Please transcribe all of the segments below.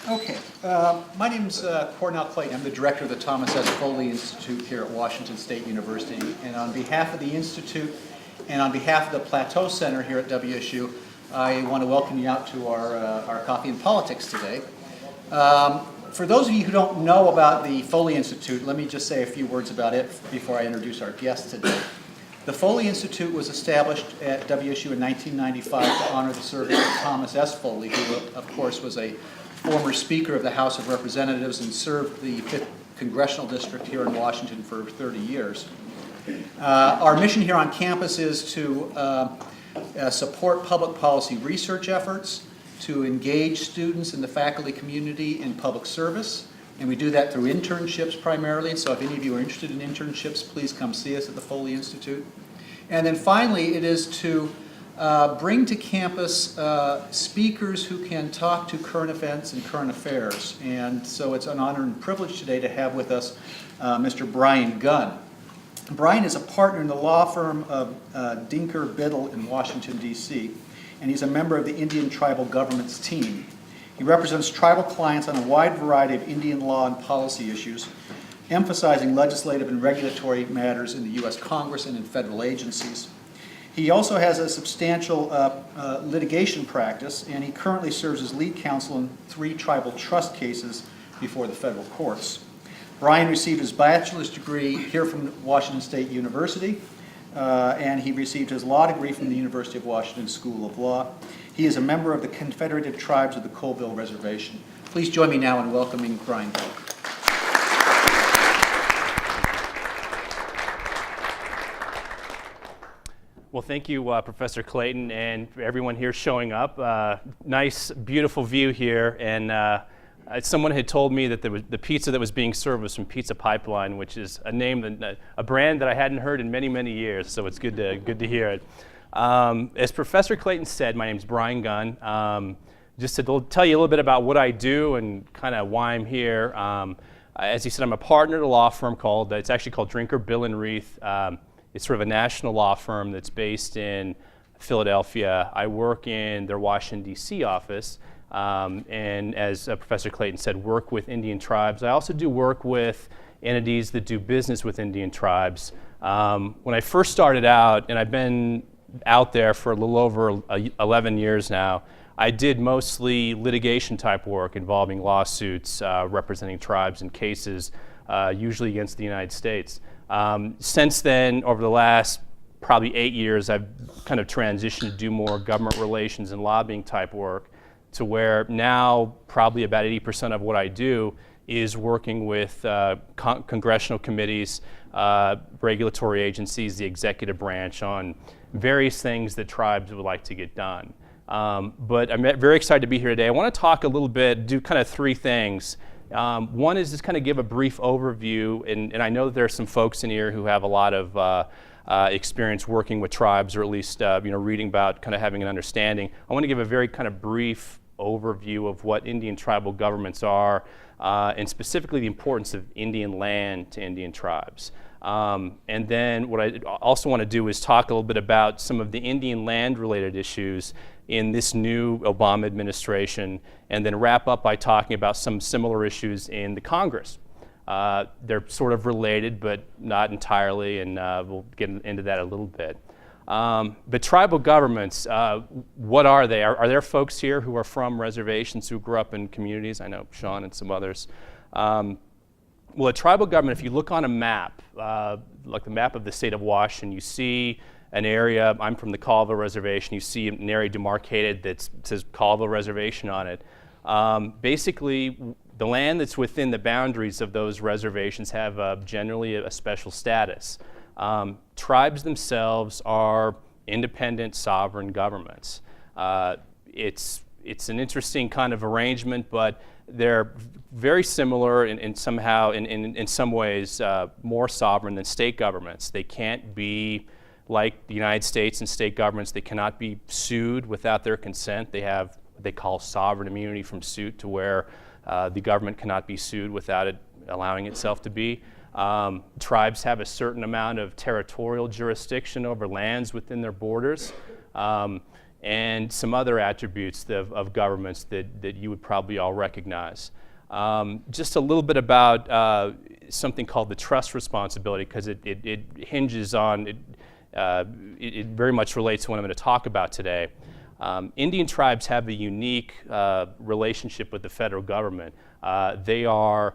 Okay, my name's Cornell Clayton. I'm the director of the Thomas S. Foley Institute here at Washington State University. And on behalf of the Institute and on behalf of the Plateau Center here at WSU, I want to welcome you out to our Coffee and Politics today. For those of you who don't know about the Foley Institute, let me just say a few words about it before I introduce our guest today. The Foley Institute was established at WSU in 1995 to honor the service of Thomas S. Foley, who of course was a former Speaker of the House of Representatives and served the 5th Congressional District here in Washington for 30 years. Our mission here on campus is to support public policy research efforts, to engage students in the faculty community in public service, and we do that through internships primarily. So if any of you are interested in internships, please come see us at the Foley Institute. And then finally, it is to bring to campus speakers who can talk to current events and current affairs. And so it's an honor and privilege today to have with us Mr. Brian Gunn. Brian is a partner in the law firm of Biddle in Washington, D.C., and he's a member of the Indian Tribal Government's team. He represents tribal clients on a wide variety of Indian law and policy issues, emphasizing legislative and regulatory matters in the U.S. Congress and in federal agencies. He also has a substantial litigation practice, and he currently serves as lead counsel in 3 tribal trust cases before the federal courts. Brian received his bachelor's degree here from Washington State University, and he received his law degree from the University of Washington School of Law. He is a member of the Confederated Tribes of the Colville Reservation. Please join me now in welcoming Brian Gunn. Well, thank you, Professor Clayton, and everyone here showing up. Nice, beautiful view here, and someone had told me that the pizza that was being served was from Pizza Pipeline, which is a brand that I hadn't heard in many, many years. So it's good to hear it. As Professor Clayton said, my name's Brian Gunn. Just to tell you a little bit about what I do and kind of why I'm here. As he said, I'm a partner at a law firm it's actually called Drinker, Bill and Reith. It's sort of a national law firm that's based in Philadelphia. I work in their Washington, D.C. office, and as Professor Clayton said, work with Indian tribes. I also do work with entities that do business with Indian tribes. When I first started out, and I've been out there for a little over 11 years now, I did mostly litigation type work involving lawsuits representing tribes in cases, usually against the United States. Since then, over the last probably 8 years, I've kind of transitioned to do more government relations and lobbying type work, to where now probably about 80% of what I do is working with congressional committees, regulatory agencies, the executive branch on various things that tribes would like to get done. But I'm very excited to be here today. I want to talk a little bit, do kind of 3 things. One is just kind of give a brief overview, and I know that there are some folks in here who have a lot of experience working with tribes, or at least reading about, kind of having an understanding. I want to give a very kind of brief overview of what Indian tribal governments are, and specifically the importance of Indian land to Indian tribes. And then what I also want to do is talk a little bit about some of the Indian land related issues in this new Obama administration, and then wrap up by talking about some similar issues in the Congress. They're sort of related, but not entirely, and we'll get into that a little bit. But tribal governments, what are they? Are there folks here who are from reservations, who grew up in communities? I know Sean and some others. Well, a tribal government, if you look on a map, like the map of the state of Washington, you see an area. I'm from the Colville Reservation. You see an area demarcated that says Colville Reservation on it. Basically, the land that's within the boundaries of those reservations have generally a special status. Tribes themselves are independent sovereign governments. It's an interesting kind of arrangement, but they're very similar in some ways more sovereign than state governments. They can't be like the United States and state governments. They cannot be sued without their consent. They have what they call sovereign immunity from suit, to where the government cannot be sued without it allowing itself to be. Tribes have a certain amount of territorial jurisdiction over lands within their borders. and some other attributes of governments that you would probably all recognize. Just a little bit about something called the trust responsibility, because it hinges on, it very much relates to what I'm going to talk about today. Indian tribes have a unique relationship with the federal government. The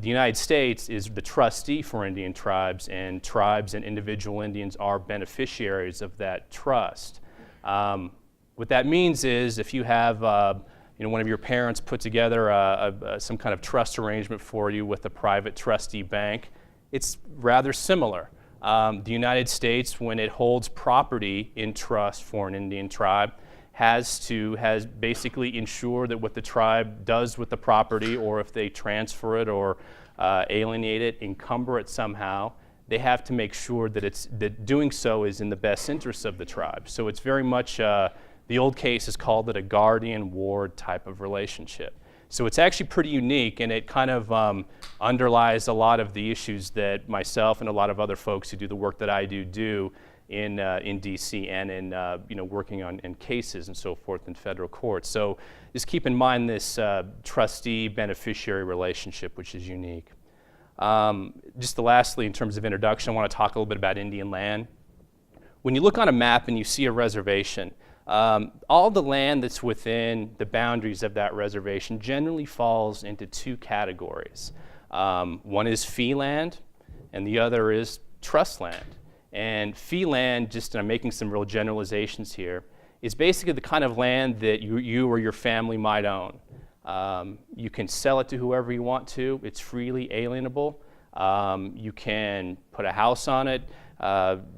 United States is the trustee for Indian tribes, and tribes and individual Indians are beneficiaries of that trust. What that means is if you have one of your parents put together some kind of trust arrangement for you with a private trustee bank, it's rather similar. The United States, when it holds property in trust for an Indian tribe, has basically ensured that what the tribe does with the property, or if they transfer it or alienate it, encumber it somehow, they have to make sure that doing so is in the best interests of the tribe. So it's very much, the old case has called it a guardian-ward type of relationship. So it's actually pretty unique, and it kind of underlies a lot of the issues that myself and a lot of other folks who do the work that I do in DC and in working in cases and so forth in federal courts. So just keep in mind this trustee-beneficiary relationship, which is unique. Just lastly, in terms of introduction, I want to talk a little bit about Indian land. When you look on a map and you see a reservation, all the land that's within the boundaries of that reservation generally falls into two categories. One is fee land, and the other is trust land. And fee land, just I'm making some real generalizations here, is basically the kind of land that you or your family might own. You can sell it to whoever you want to. It's freely alienable. You can put a house on it,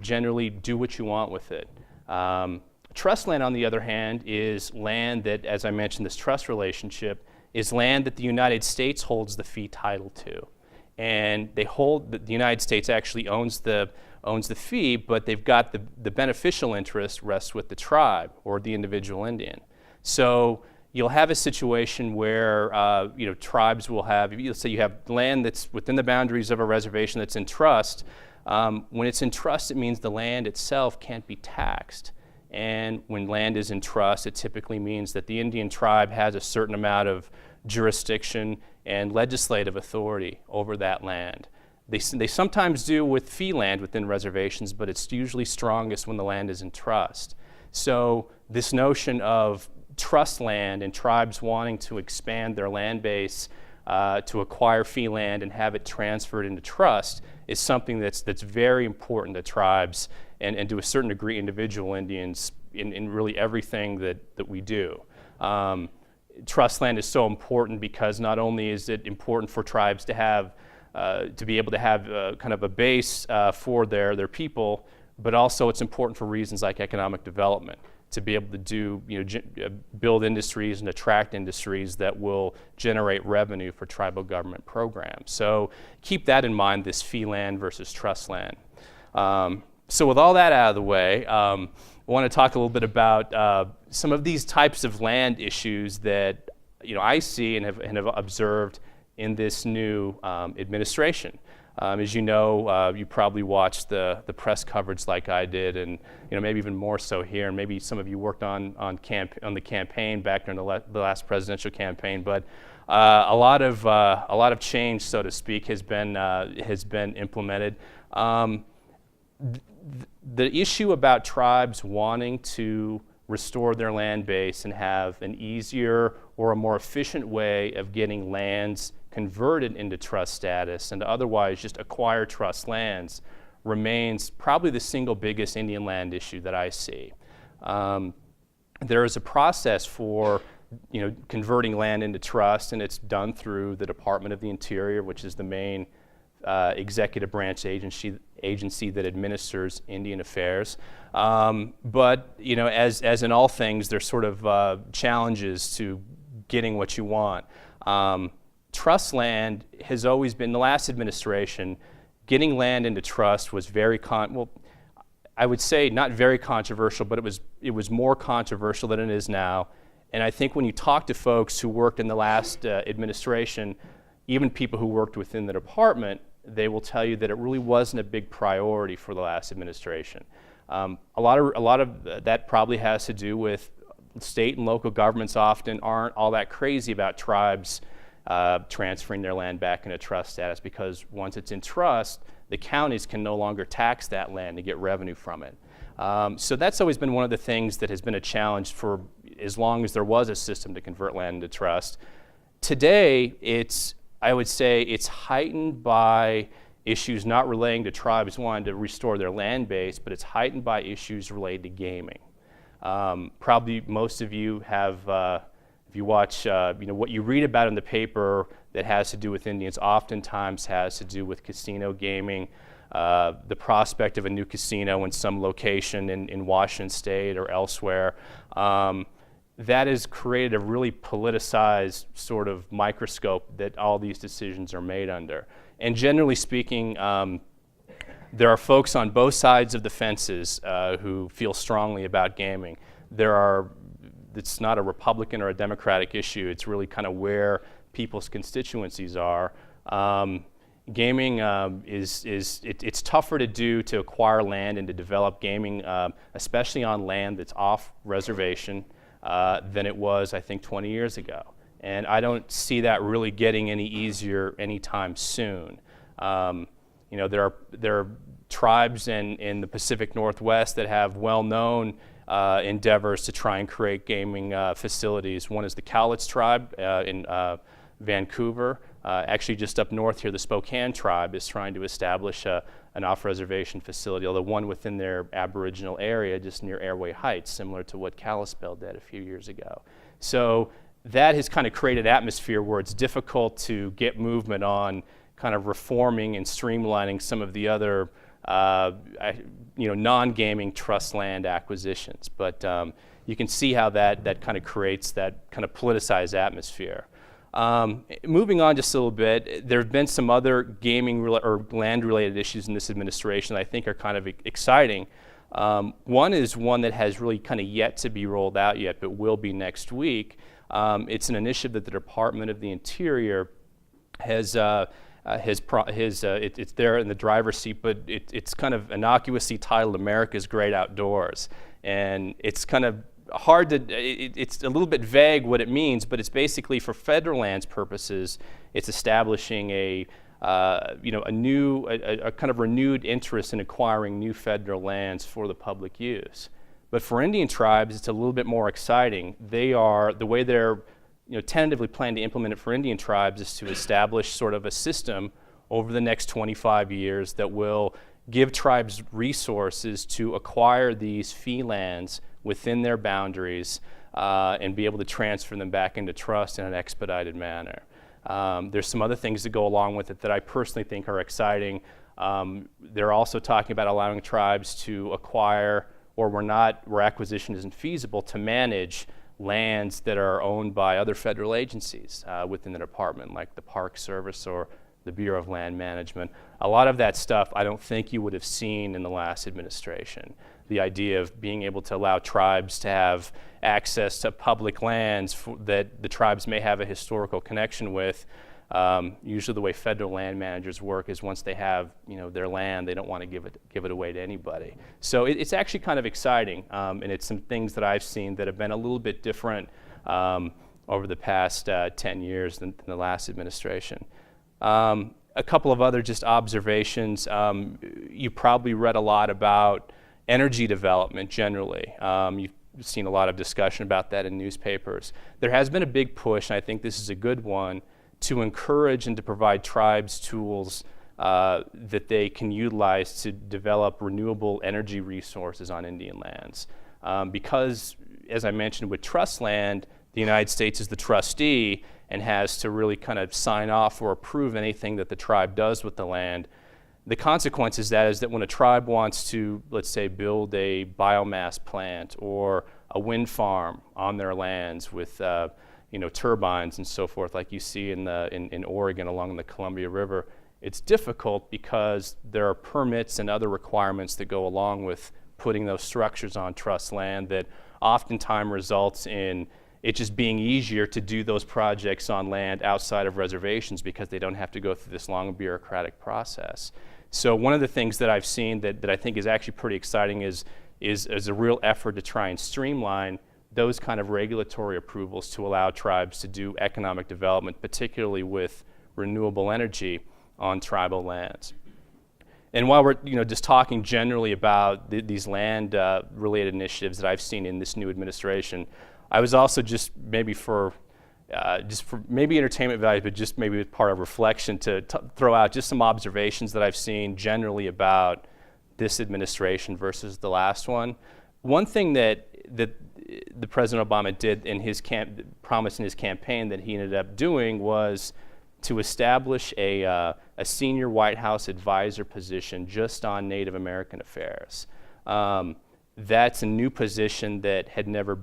generally do what you want with it. Trust land, on the other hand, is land that, as I mentioned, this trust relationship, is land that the United States holds the fee title to. And the United States actually owns the fee, but they've got the beneficial interest rests with the tribe or the individual Indian. So you'll have a situation where tribes will have, let's say you have land that's within the boundaries of a reservation that's in trust. When it's in trust, it means the land itself can't be taxed. And when land is in trust, it typically means that the Indian tribe has a certain amount of jurisdiction and legislative authority over that land. They sometimes do with fee land within reservations, but it's usually strongest when the land is in trust. So this notion of trust land and tribes wanting to expand their land base to acquire fee land and have it transferred into trust is something that's very important to tribes and to a certain degree individual Indians in really everything that we do. Trust land is so important because not only is it important for tribes to have to be able to have kind of a base for their people, but also it's important for reasons like economic development, to be able to do, build industries and attract industries that will generate revenue for tribal government programs. So keep that in mind, this fee land versus trust land. So with all that out of the way, I want to talk a little bit about some of these types of land issues that I see and have observed in this new administration. As you know, you probably watched the press coverage like I did, and maybe even more so here. And maybe some of you worked on the campaign back during the last presidential campaign. But a lot of change, so to speak, has been implemented. The issue about tribes wanting to restore their land base and have an easier or a more efficient way of getting lands converted into trust status and to otherwise just acquire trust lands remains probably the single biggest Indian land issue that I see. There is a process for converting land into trust, and it's done through the Department of the Interior, which is the main executive branch agency that administers Indian affairs. But as in all things, there's sort of challenges to getting what you want. Trust land has always been, the last administration, getting land into trust was I would say not very controversial, but it was more controversial than it is now. And I think when you talk to folks who worked in the last administration, even people who worked within the department, they will tell you that it really wasn't a big priority for the last administration. A lot of that probably has to do with state and local governments often aren't all that crazy about tribes transferring their land back into trust status, because once it's in trust, the counties can no longer tax that land to get revenue from it. So that's always been one of the things that has been a challenge for as long as there was a system to convert land into trust. Today, I would say it's heightened by issues not relating to tribes wanting to restore their land base, but it's heightened by issues related to gaming. Probably most of you have, if you watch, what you read about in the paper that has to do with Indians oftentimes has to do with casino gaming, the prospect of a new casino in some location in Washington State or elsewhere. That has created a really politicized sort of microscope that all these decisions are made under. And generally speaking, there are folks on both sides of the fences who feel strongly about gaming. It's not a Republican or a Democratic issue. It's really kind of where people's constituencies are. Gaming it's tougher to do to acquire land and to develop gaming, especially on land that's off reservation, than it was, I think, 20 years ago. And I don't see that really getting any easier anytime soon. There are tribes in the Pacific Northwest that have well-known endeavors to try and create gaming facilities. One is the Cowlitz tribe in Vancouver. Actually, just up north here, the Spokane tribe is trying to establish an off-reservation facility, although one within their Aboriginal area, just near Airway Heights, similar to what Kalispell did a few years ago. So that has kind of created an atmosphere where it's difficult to get movement on kind of reforming and streamlining some of the other non-gaming trust land acquisitions. But you can see how that kind of creates that kind of politicized atmosphere. Moving on just a little bit, there have been some other gaming or land-related issues in this administration that I think are kind of exciting. One is one that has really kind of yet to be rolled out yet, but will be next week. It's an initiative that the Department of the Interior it's there in the driver's seat, but it's kind of innocuously titled America's Great Outdoors. And it's kind of hard to, it's a little bit vague what it means, but it's basically for federal lands purposes, it's establishing a kind of renewed interest in acquiring new federal lands for the public use. But for Indian tribes, it's a little bit more exciting. The way they're tentatively planning to implement it for Indian tribes is to establish sort of a system over the next 25 years that will give tribes resources to acquire these fee lands within their boundaries and be able to transfer them back into trust in an expedited manner. There's some other things that go along with it that I personally think are exciting. They're also talking about allowing tribes to acquire, or where acquisition isn't feasible, to manage lands that are owned by other federal agencies within the department, like the Park Service or the Bureau of Land Management. A lot of that stuff I don't think you would have seen in the last administration. The idea of being able to allow tribes to have access to public lands that the tribes may have a historical connection with. Usually the way federal land managers work is once they have their land, they don't want to give it away to anybody. So it's actually kind of exciting, and it's some things that I've seen that have been a little bit different over the past 10 years than the last administration. A couple of other just observations. You probably read a lot about energy development generally. You've seen a lot of discussion about that in newspapers. There has been a big push, and I think this is a good one, to encourage and to provide tribes tools that they can utilize to develop renewable energy resources on Indian lands. Because, as I mentioned, with trust land, the United States is the trustee and has to really kind of sign off or approve anything that the tribe does with the land. The consequence is that when a tribe wants to, let's say, build a biomass plant or a wind farm on their lands with turbines and so forth, like you see in Oregon along the Columbia River, it's difficult because there are permits and other requirements that go along with putting those structures on trust land that oftentimes results in it just being easier to do those projects on land outside of reservations because they don't have to go through this long bureaucratic process. So one of the things that I've seen that I think is actually pretty exciting is a real effort to try and streamline those kind of regulatory approvals to allow tribes to do economic development, particularly with renewable energy on tribal lands. And while we're just talking generally about these land related initiatives that I've seen in this new administration, I was also just for maybe entertainment value, but just maybe part of reflection to throw out just some observations that I've seen generally about this administration versus the last one. One thing that the President Obama did in his promise in his campaign that he ended up doing was to establish a senior White House advisor position just on Native American affairs. That's a new position that had never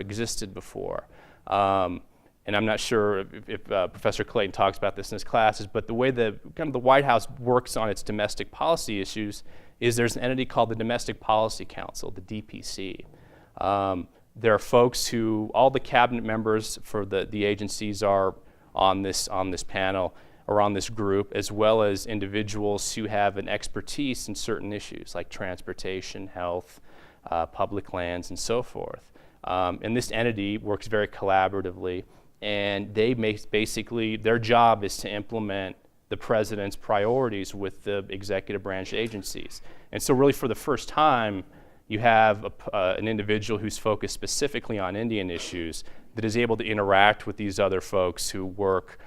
existed before. And I'm not sure if Professor Clayton talks about this in his classes, but the way the White House works on its domestic policy issues is there's an entity called the Domestic Policy Council, the DPC. There are folks who, all the cabinet members for the agencies are on this panel or on this group, as well as individuals who have an expertise in certain issues like transportation, health, public lands, and so forth. And this entity works very collaboratively, and they basically, their job is to implement the president's priorities with the executive branch agencies. And so really for the first time, you have an individual who's focused specifically on Indian issues that is able to interact with these other folks who work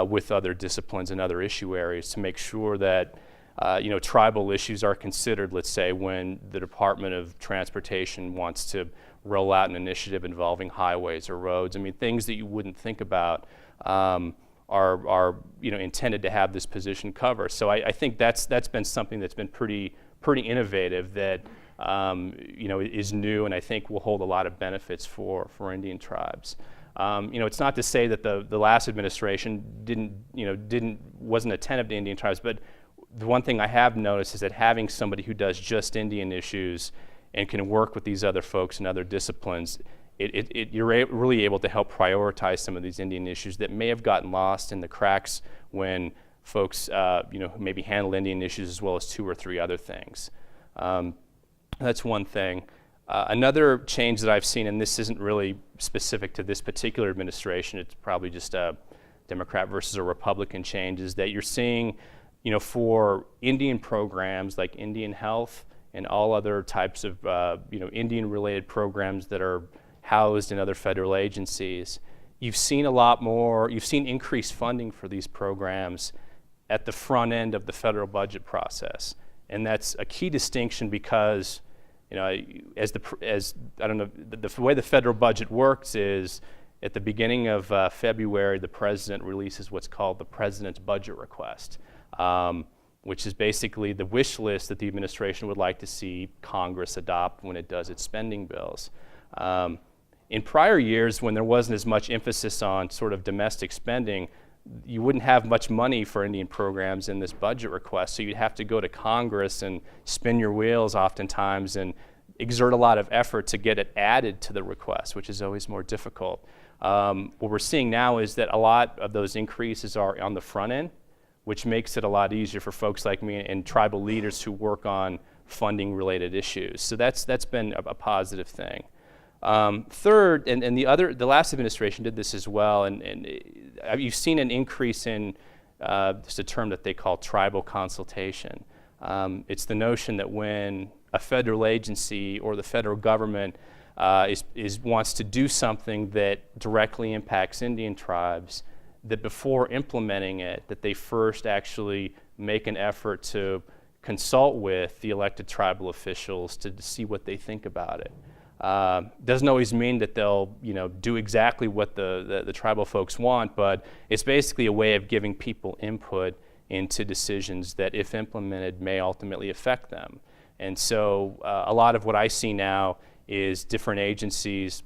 with other disciplines and other issue areas to make sure that tribal issues are considered, let's say, when the Department of Transportation wants to roll out an initiative involving highways or roads. I mean, things that you wouldn't think about are intended to have this position cover. So I think that's been something that's been pretty innovative that is new, and I think will hold a lot of benefits for Indian tribes. It's not to say that the last administration wasn't attentive to Indian tribes, but the one thing I have noticed is that having somebody who does just Indian issues and can work with these other folks in other disciplines, you're really able to help prioritize some of these Indian issues that may have gotten lost in the cracks when folks maybe handle Indian issues as well as 2 or 3 other things. That's one thing. Another change that I've seen, and this isn't really specific to this particular administration, it's probably just a Democrat versus a Republican change, is that you're seeing for Indian programs like Indian Health and all other types of Indian-related programs that are housed in other federal agencies, you've seen increased funding for these programs at the front end of the federal budget process. And that's a key distinction because, the way the federal budget works is at the beginning of February, the president releases what's called the President's Budget Request, which is basically the wish list that the administration would like to see Congress adopt when it does its spending bills. In prior years, when there wasn't as much emphasis on sort of domestic spending, you wouldn't have much money for Indian programs in this budget request, so you'd have to go to Congress and spin your wheels oftentimes and exert a lot of effort to get it added to the request, which is always more difficult. What we're seeing now is that a lot of those increases are on the front end, which makes it a lot easier for folks like me and tribal leaders who work on funding-related issues. So that's been a positive thing. Third, and the last administration did this as well, and you've seen an increase in just a term that they call tribal consultation. It's the notion that when a federal agency or the federal government wants to do something that directly impacts Indian tribes, that before implementing it, that they first actually make an effort to consult with the elected tribal officials to see what they think about it. Doesn't always mean that they'll do exactly what the tribal folks want, but it's basically a way of giving people input into decisions that, if implemented, may ultimately affect them. And so a lot of what I see now is different agencies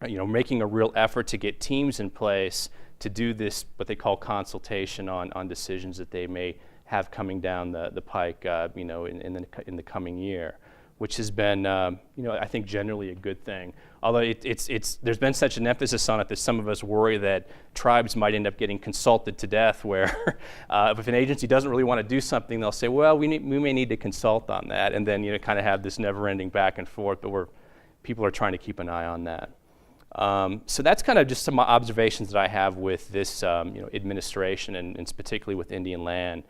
making a real effort to get teams in place to do this, what they call consultation on decisions that they may have coming down the pike in the coming year, which has been, I think, generally a good thing. although there's been such an emphasis on it that some of us worry that tribes might end up getting consulted to death, where if an agency doesn't really want to do something, they'll say, well, we may need to consult on that, and then kind of have this never-ending back and forth, but people are trying to keep an eye on that. So that's kind of just some observations that I have with this administration, and particularly with Indian land.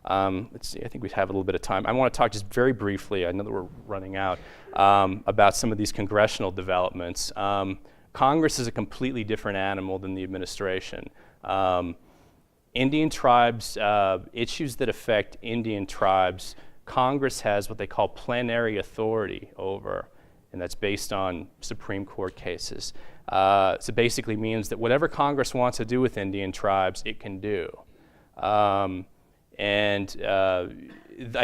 Let's see, I think we have a little bit of time. I want to talk just very briefly, I know that we're running out, about some of these congressional developments. Congress is a completely different animal than the administration. Indian tribes, issues that affect Indian tribes, Congress has what they call plenary authority over, and that's based on Supreme Court cases. So it basically means that whatever Congress wants to do with Indian tribes, it can do. I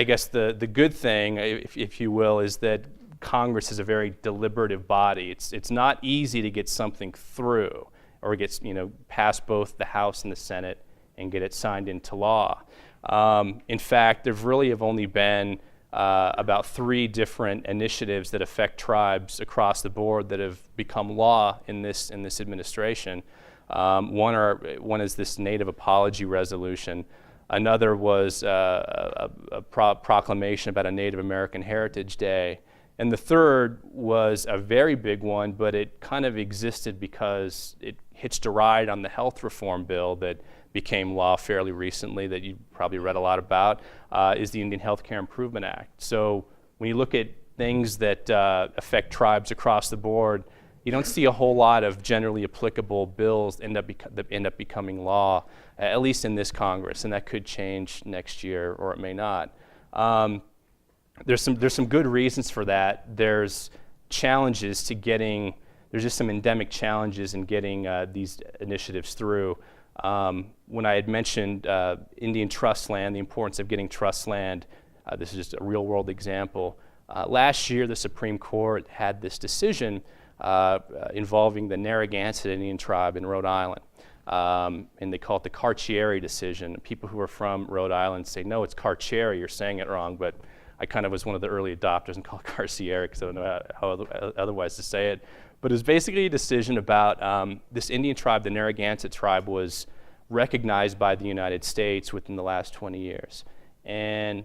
guess the good thing, if you will, is that Congress is a very deliberative body. It's not easy to get something through, or get past both the House and the Senate and get it signed into law. In fact, there really have only been about 3 different initiatives that affect tribes across the board that have become law in this administration. One is this Native Apology Resolution. Another was a proclamation about a Native American Heritage Day. And the third was a very big one, but it kind of existed because it hitched a ride on the health reform bill that became law fairly recently, that you probably read a lot about, is the Indian Healthcare Improvement Act. So when you look at things that affect tribes across the board, you don't see a whole lot of generally applicable bills that end up becoming law, at least in this Congress, and that could change next year, or it may not. There's some good reasons for that. There's challenges to getting, there's just some endemic challenges in getting these initiatives through. When I had mentioned Indian trust land, the importance of getting trust land, this is just a real world example. Last year, the Supreme Court had this decision involving the Narragansett Indian tribe in Rhode Island. And they call it the Carcieri decision. People who are from Rhode Island say, no, it's Carcieri, you're saying it wrong, but I kind of was one of the early adopters and called it Carcieri because I don't know how otherwise to say it. But it was basically a decision about this Indian tribe, the Narragansett tribe, was recognized by the United States within the last 20 years. And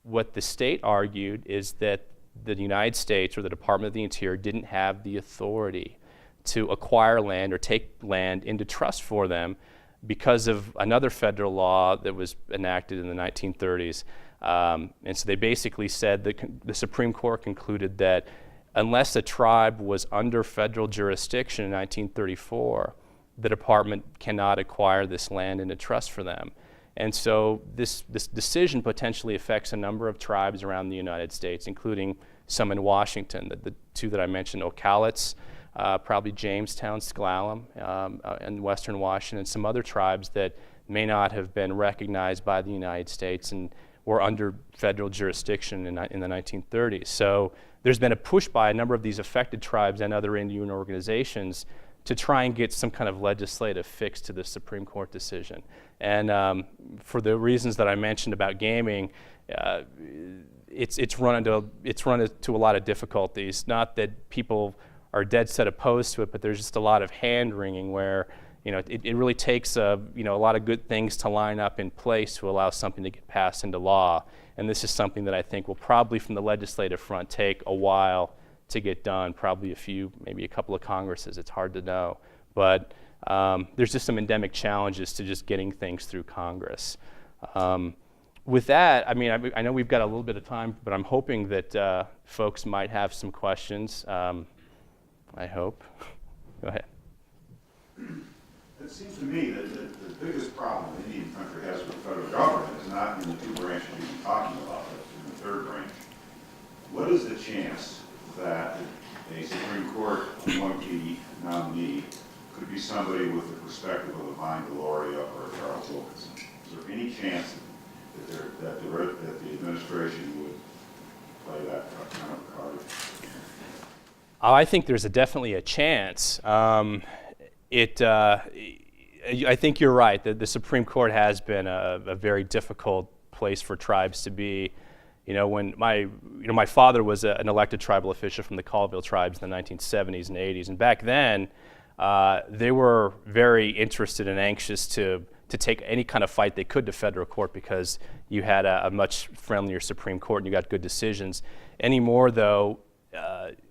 what the state argued is that the United States, or the Department of the Interior, didn't have the authority to acquire land or take land into trust for them because of another federal law that was enacted in the 1930s. And so they basically said that the Supreme Court concluded that unless a tribe was under federal jurisdiction in 1934, the department cannot acquire this land into trust for them. And so this decision potentially affects a number of tribes around the United States, including some in Washington, the 2 that I mentioned, Ocalits, probably Jamestown, Sklallam, and Western Washington, and some other tribes that may not have been recognized by the United States and were under federal jurisdiction in the 1930s. So there's been a push by a number of these affected tribes and other Indian organizations to try and get some kind of legislative fix to the Supreme Court decision. And for the reasons that I mentioned about gaming, it's run into a lot of difficulties. Not that people are dead set opposed to it, but there's just a lot of hand wringing where it really takes a lot of good things to line up in place to allow something to get passed into law. And this is something that I think will probably, from the legislative front, take a while to get done, probably maybe a couple of Congresses. It's hard to know. But there's just some endemic challenges to just getting things through Congress. With that, I know we've got a little bit of time, but I'm hoping that folks might have some questions. I hope. Go ahead. It seems to me that the biggest problem the Indian country has with the federal government is not in the 2 branches you've been talking about, but in the 3rd branch. What is the chance that a Supreme Court appointee nominee could be somebody with the perspective of a Vine Deloria or a Charles Wilkinson? Is there any chance that the administration would play that kind of card? I think there's definitely a chance. I think you're right. The Supreme Court has been a very difficult place for tribes to be. when my father was an elected tribal official from the Colville tribes in the 1970s and 80s, and back then they were very interested and anxious to take any kind of fight they could to federal court because you had a much friendlier Supreme Court and you got good decisions. Anymore, though,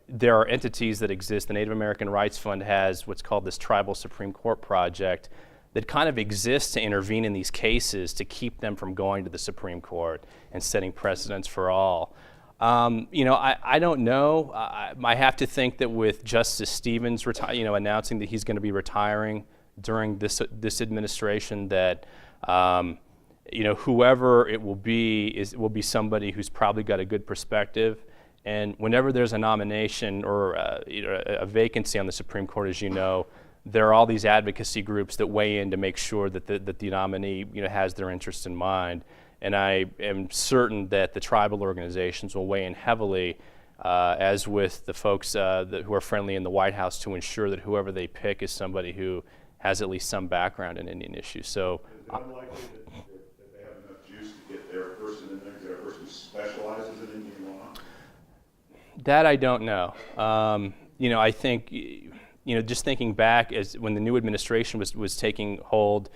there are entities that exist. The Native American Rights Fund has what's called this Tribal Supreme Court Project that kind of exists to intervene in these cases to keep them from going to the Supreme Court and setting precedents for all. I don't know. I have to think that with Justice Stevens announcing that he's going to be retiring during this administration, that whoever it will be somebody who's probably got a good perspective. And whenever there's a nomination or a vacancy on the Supreme Court, as you know, there are all these advocacy groups that weigh in to make sure that the nominee has their interests in mind. And I am certain that the tribal organizations will weigh in heavily, as with the folks who are friendly in the White House, to ensure that whoever they pick is somebody who has at least some background in Indian issues. So, is it unlikely that they have enough juice to get their person in there, get a person who specializes in Indian law? That I don't know. I think, just thinking back as when the new administration was taking hold,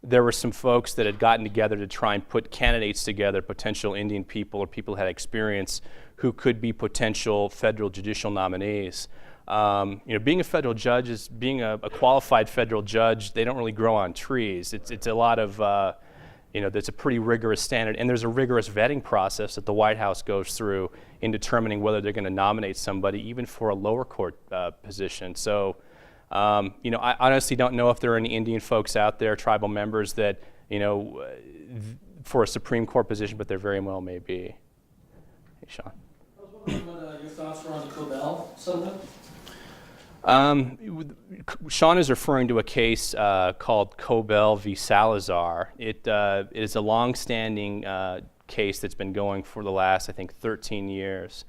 there were some folks that had gotten together to try and put candidates together, potential Indian people or people who had experience who could be potential federal judicial nominees. Being a federal judge being a qualified federal judge. They don't really grow on trees. It's a lot of, there's a pretty rigorous standard, and there's a rigorous vetting process that the White House goes through in determining whether they're going to nominate somebody, even for a lower court position. So, I honestly don't know if there are any Indian folks out there, tribal members that, for a Supreme Court position, but there very well may be. Hey, Sean. I was wondering what your thoughts were on the Cobell settlement. Sean is referring to a case called Cobell v. Salazar. It is a long-standing case that's been going for the last, I think, 13 years.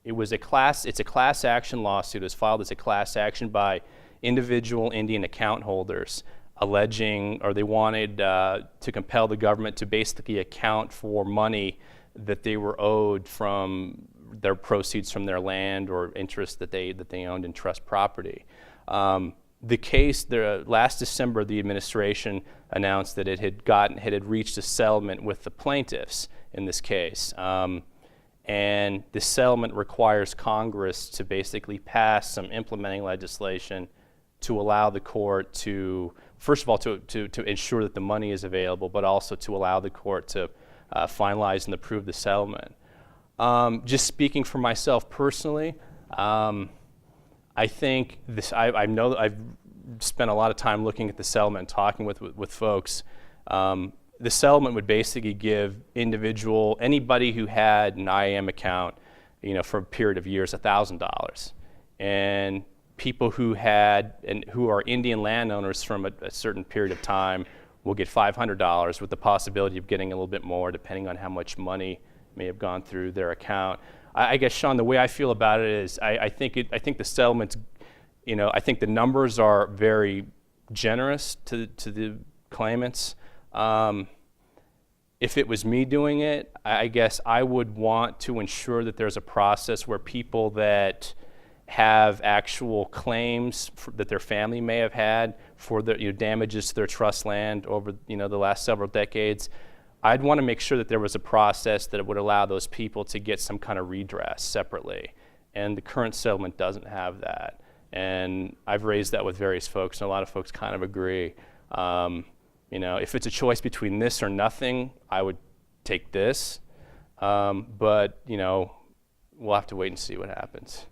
It's a class action lawsuit. It was filed as a class action by individual Indian account holders alleging, or they wanted to compel the government to basically account for money that they were owed from their proceeds from their land or interest that they owned in trust property. The case, last December, the administration announced that it had reached a settlement with the plaintiffs in this case. And the settlement requires Congress to basically pass some implementing legislation to allow the court to, first of all, to ensure that the money is available, but also to allow the court to finalize and approve the settlement. Just speaking for myself personally, I think this. I know that I've spent a lot of time looking at the settlement and talking with folks. The settlement would basically give anybody who had an IAM account, for a period of years, $1,000, and people who are Indian landowners from a certain period of time will get $500, with the possibility of getting a little bit more depending on how much money may have gone through their account. I guess, Sean, the way I feel about it is I think the settlements, I think the numbers are very generous to the claimants. If it was me doing it, I guess I would want to ensure that there's a process where people that have actual claims that their family may have had for the damages to their trust land over the last several decades, I'd want to make sure that there was a process that would allow those people to get some kind of redress separately. And the current settlement doesn't have that. And I've raised that with various folks, and a lot of folks kind of agree. If it's a choice between this or nothing, I would take this. But we'll have to wait and see what happens.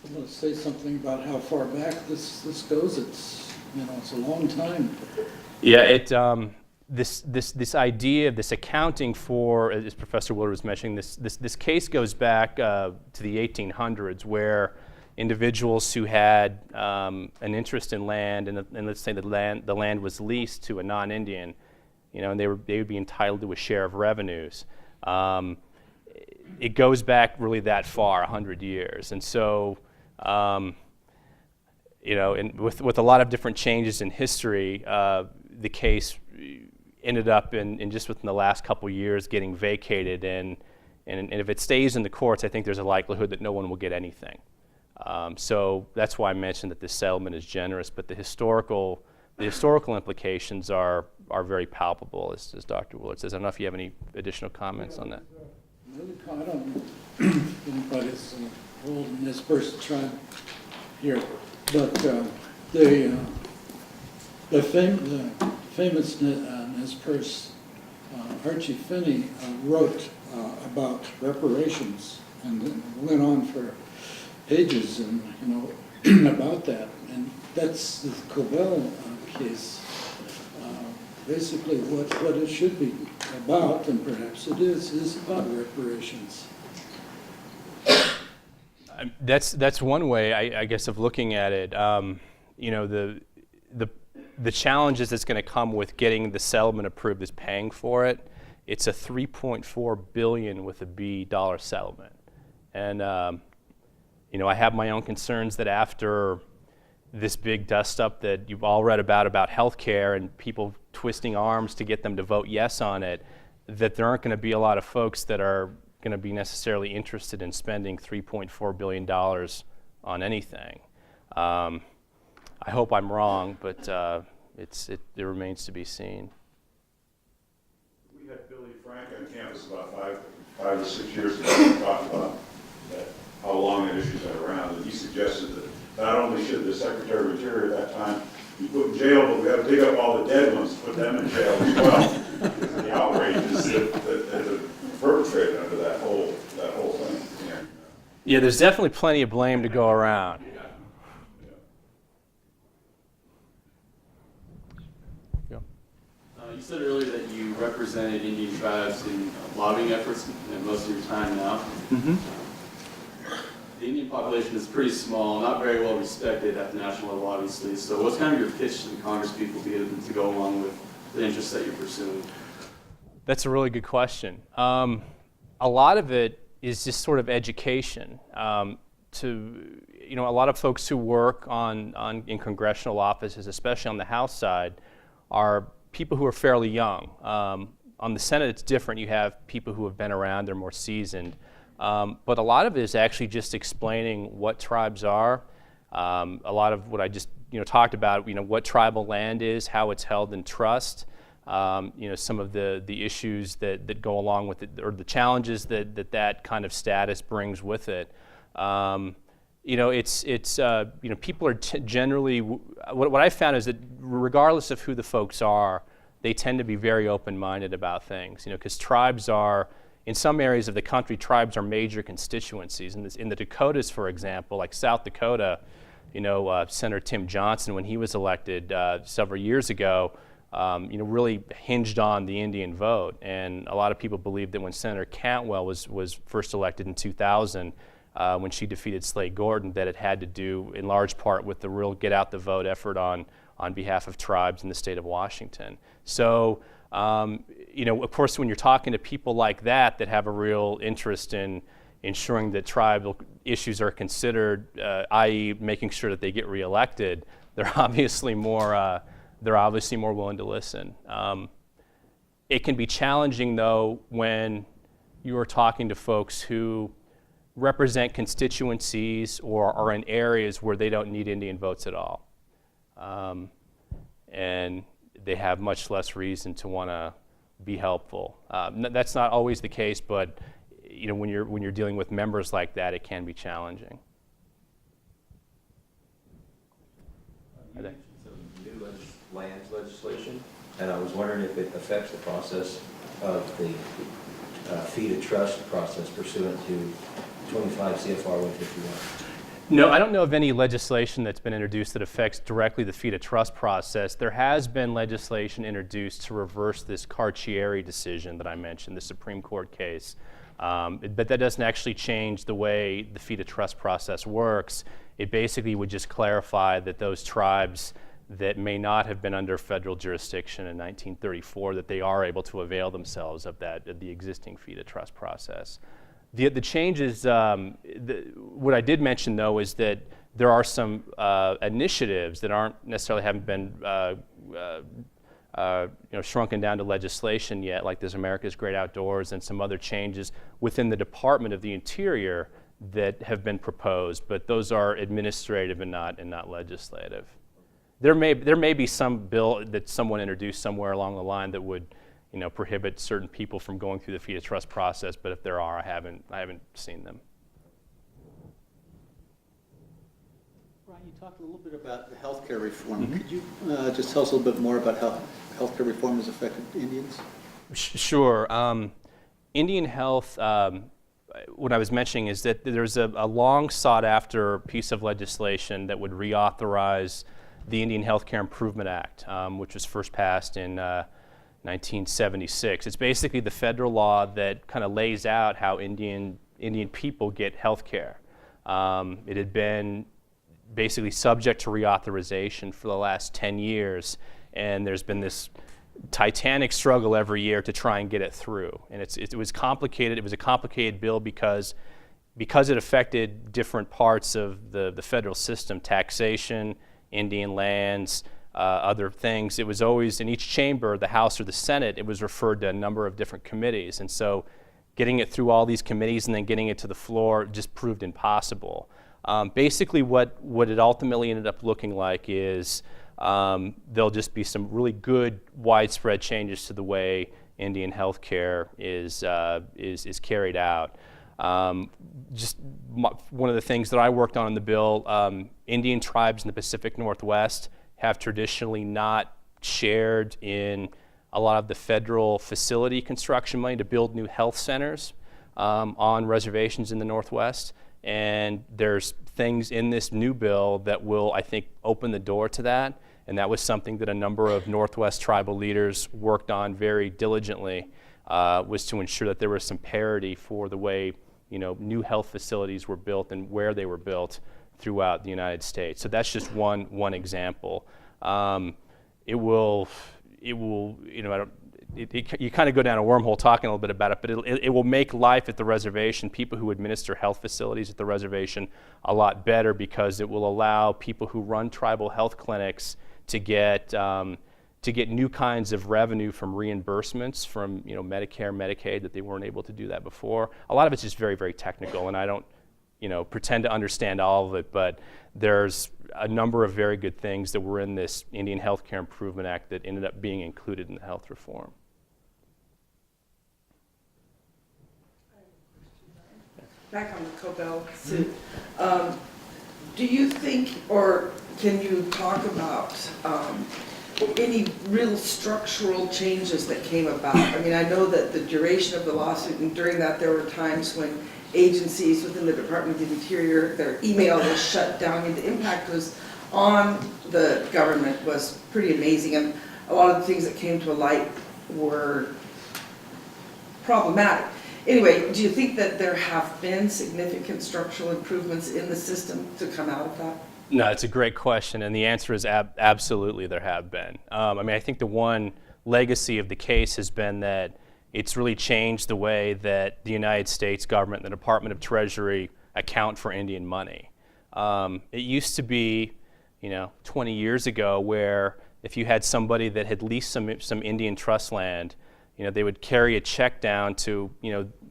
I'm going to say something about how far back this goes. It's a long time. Yeah, this idea of this accounting for, as Professor Willard was mentioning, this case goes back to the 1800s, where individuals who had an interest in land, and let's say the land was leased to a non-Indian, and they would be entitled to a share of revenues. It goes back really that far, 100 years, and so. And with a lot of different changes in history, the case, ended up in just within the last couple years getting vacated, and if it stays in the courts, I think there's a likelihood that no one will get anything. So that's why I mentioned that this settlement is generous, but the historical implications are very palpable, as Dr. Willard says. I don't know if you have any additional comments on that. I don't know if anybody's old in this person tribe here, but the famous Nez Perce, Archie Finney wrote about reparations and then went on for pages and about that, and that's the Cobell case. Basically, what it should be about, and perhaps it is about reparations. That's one way, I guess, of looking at it. The challenges that's going to come with getting the settlement approved is paying for it. It's a $3.4 billion with a B dollar settlement, and I have my own concerns that after this big dust-up that you've all read about healthcare and people twisting arms to get them to vote yes on it, that there aren't going to be a lot of folks that are going to be necessarily interested in spending $3.4 billion on anything. I hope I'm wrong, but it remains to be seen. We had Billy Frank on campus about five or 6 years ago and talked about how long that issue's been around, and he suggested that not only should the Secretary of Interior at that time be put in jail, but we have to dig up all the dead ones, put them in jail as well. Because of the outrages that are perpetrated under that whole thing. Yeah, there's definitely plenty of blame to go around. You said earlier that you represented Indian tribes in lobbying efforts most of your time now. Mm-hmm. The Indian population is pretty small, not very well respected at the national level, obviously. So what's kind of your pitch to the Congress people to go along with the interests that you're pursuing? That's a really good question. A lot of it is just sort of education. A lot of folks who work in congressional offices, especially on the House side, are people who are fairly young. On the Senate, it's different. You have people who have been around, they're more seasoned. But a lot of it is actually just explaining what tribes are. A lot of what I just talked about, what tribal land is, how it's held in trust, some of the issues that go along with it, or the challenges that kind of status brings with it. People are generally, what I found is that regardless of who the folks are, they tend to be very open-minded about things, because tribes are, in some areas of the country, tribes are major constituencies. In the Dakotas, for example, like South Dakota, Senator Tim Johnson, when he was elected several years ago, really hinged on the Indian vote. And a lot of people believe that when Senator Cantwell was first elected in 2000, when she defeated Slade Gordon, that it had to do in large part with the real get out the vote effort on behalf of tribes in the state of Washington. So, of course, when you're talking to people like that have a real interest in ensuring that tribal issues are considered, i.e. making sure that they get reelected, they're obviously more willing to listen. It can be challenging, though, when you are talking to folks who represent constituencies or are in areas where they don't need Indian votes at all. And they have much less reason to want to be helpful. That's not always the case, but when you're dealing with members like that, it can be challenging. You mentioned some new land legislation, and I was wondering if it affects the process of the fee to trust process pursuant to 25 CFR 151. No, I don't know of any legislation that's been introduced that affects directly the fee to trust process. There has been legislation introduced to reverse this Carcieri decision that I mentioned, the Supreme Court case. But that doesn't actually change the way the fee to trust process works. It basically would just clarify that those tribes that may not have been under federal jurisdiction in 1934, that they are able to avail themselves of the existing fee to trust process. The changes, what I did mention, though, is that there are some initiatives that haven't been shrunken down to legislation yet, like there's America's Great Outdoors and some other changes within the Department of the Interior that have been proposed, but those are administrative and not legislative. There may be some bill that someone introduced somewhere along the line that would, prohibit certain people from going through the fee of trust process, but if there are, I haven't seen them. Brian, you talked a little bit about the healthcare reform. Could you just tell us a little bit more about how healthcare reform has affected Indians? Sure. Indian health, what I was mentioning is that there's a long sought after piece of legislation that would reauthorize the Indian Healthcare Improvement Act, which was first passed in 1976. It's basically the federal law that kind of lays out how Indian people get health care. It had been basically subject to reauthorization for the last 10 years, and there's been this titanic struggle every year to try and get it through. And it was complicated. It was a complicated bill because it affected different parts of the federal system, taxation, Indian lands, other things. It was always in each chamber, the House or the Senate, it was referred to a number of different committees. And so getting it through all these committees and then getting it to the floor just proved impossible. Basically what it ultimately ended up looking like is there'll just be some really good widespread changes to the way Indian healthcare is carried out. One of the things that I worked on in the bill, Indian tribes in the Pacific Northwest have traditionally not shared in a lot of the federal facility construction money to build new health centers on reservations in the Northwest. And there's things in this new bill that will, I think, open the door to that. And that was something that a number of Northwest tribal leaders worked on very diligently, was to ensure that there was some parity for the way new health facilities were built and where they were built throughout the United States. So that's just one example. You kind of go down a wormhole talking a little bit about it, but it will make life at the reservation, people who administer health facilities at the reservation, a lot better, because it will allow people who run tribal health clinics to get new kinds of revenue from reimbursements from Medicare, Medicaid, that they weren't able to do that before. A lot of it's just very, very technical, and I don't pretend to understand all of it, but there's a number of very good things that were in this Indian Healthcare Improvement Act that ended up being included in the health reform. Back on the Cobell suit, do you think, or can you talk about any real structural changes that came about? I mean, I know that the duration of the lawsuit, and during that there were times when agencies within the Department of the Interior, their email was shut down. I mean, the impact was on the government was pretty amazing, and a lot of the things that came to light were problematic. Anyway, do you think that there have been significant structural improvements in the system to come out of that? No, it's a great question, and the answer is absolutely there have been. I think the one legacy of the case has been that it's really changed the way that the United States government and the Department of Treasury account for Indian money. It used to be, 20 years ago, where if you had somebody that had leased some Indian trust land, they would carry a check down to,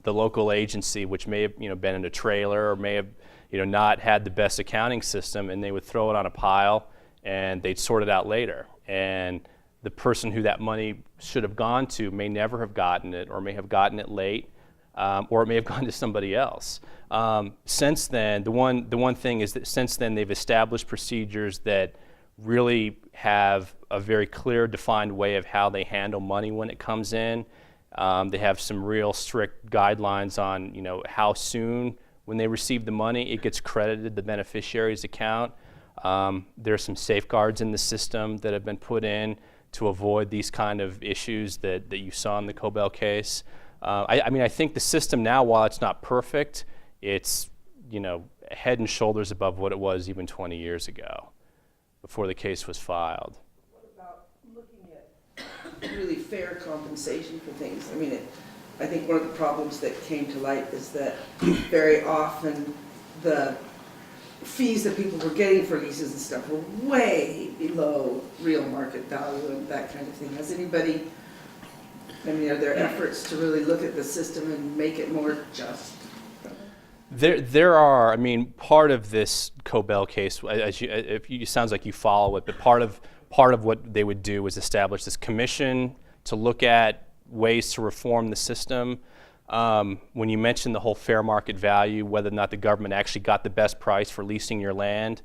the local agency, which may have, been in a trailer or may have, not had the best accounting system, and they would throw it on a pile and they'd sort it out later. And the person who that money should have gone to may never have gotten it, or may have gotten it late, or it may have gone to somebody else. Since then, the one thing is that since then they've established procedures that really have a very clear, defined way of how they handle money when it comes in. They have some real strict guidelines on, how soon when they receive the money it gets credited to the beneficiary's account. There's some safeguards in the system that have been put in to avoid these kind of issues that you saw in the Cobell case. I think the system now, while it's not perfect, it's head and shoulders above what it was even 20 years ago, before the case was filed. What about looking at really fair compensation for things? I think one of the problems that came to light is that very often the fees that people were getting for leases and stuff were way below real market value and that kind of thing. Has anybody, I mean, are there efforts to really look at the system and make it more just? There are, I mean, part of this Cobell case, it sounds like you follow it, but part of what they would do is establish this commission to look at ways to reform the system. When you mentioned the whole fair market value, whether or not the government actually got the best price for leasing your land,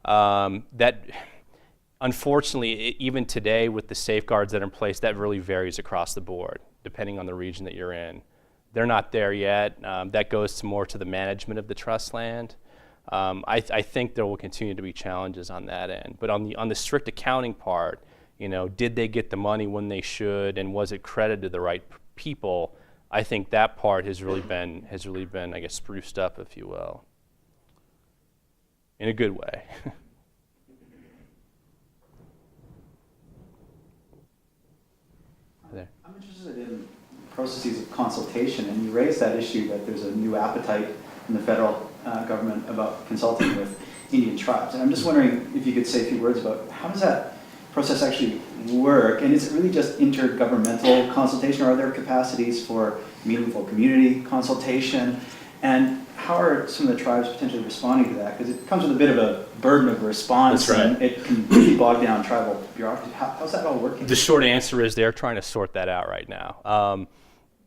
that unfortunately, even today with the safeguards that are in place, that really varies across the board, depending on the region that you're in. They're not there yet. That goes more to the management of the trust land. I think there will continue to be challenges on that end. But on the strict accounting part, you know, did they get the money when they should, and was it credited to the right people? I think that part has really been, I guess, spruced up, if you will, in a good way. There. I'm interested in processes of consultation, and you raised that issue that there's a new appetite in the federal government about consulting with Indian tribes. And I'm just wondering if you could say a few words about how does that process actually work, and is it really just intergovernmental consultation, or are there capacities for meaningful community consultation? And how are some of the tribes potentially responding to that? Because it comes with a bit of a burden of response. That's right. And it can really bog down tribal bureaucracy. How's that all working? The short answer is they're trying to sort that out right now.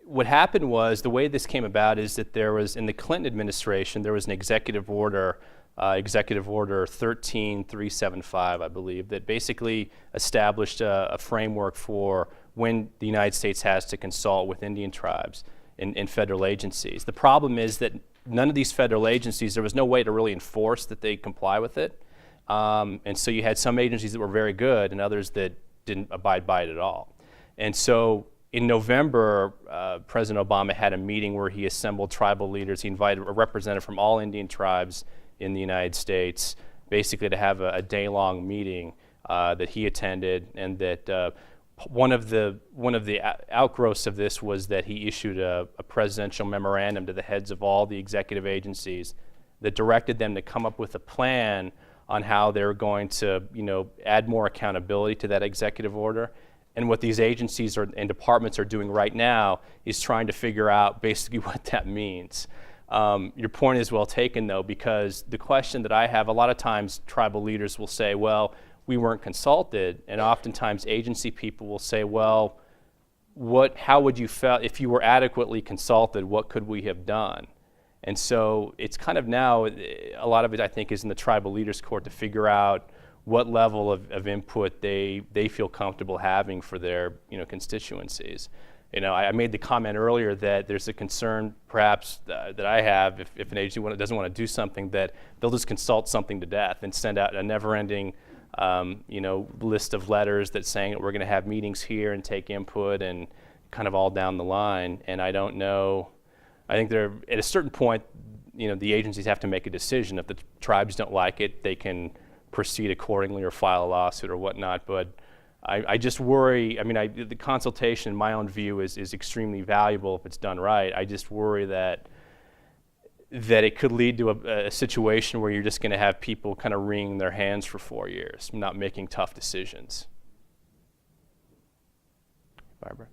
What happened was, the way this came about is that there was, in the Clinton administration, there was an executive order 13375, I believe, that basically established a framework for when the United States has to consult with Indian tribes in federal agencies. The problem is that none of these federal agencies, there was no way to really enforce that they comply with it. And so you had some agencies that were very good and others that didn't abide by it at all. And so in November, President Obama had a meeting where he assembled tribal leaders. He invited a representative from all Indian tribes in the United States, basically to have a day-long meeting that he attended, and that one of the outgrowths of this was that he issued a presidential memorandum to the heads of all the executive agencies that directed them to come up with a plan on how they're going to, you know, add more accountability to that executive order. And what these agencies and departments are doing right now is trying to figure out basically what that means. Your point is well taken, though, because the question that I have, a lot of times tribal leaders will say, well, we weren't consulted, and oftentimes agency people will say, well, how would you feel if you were adequately consulted? What could we have done? And so it's kind of now, a lot of it I think is in the tribal leaders' court to figure out what level of input they feel comfortable having for their, you know, constituencies. You know, I made the comment earlier that there's a concern perhaps that I have if an agency doesn't want to do something, that they'll just consult something to death and send out a never-ending you know, list of letters that's saying that we're going to have meetings here and take input and kind of all down the line. And I don't know, I think they're at a certain point, you know, the agencies have to make a decision. If the tribes don't like it, they can proceed accordingly or file a lawsuit or whatnot. But I just worry, I mean, the consultation, in my own view, is extremely valuable if it's done right. I just worry that it could lead to a situation where you're just going to have people kind of wringing their hands for 4 years, not making tough decisions. Barbara?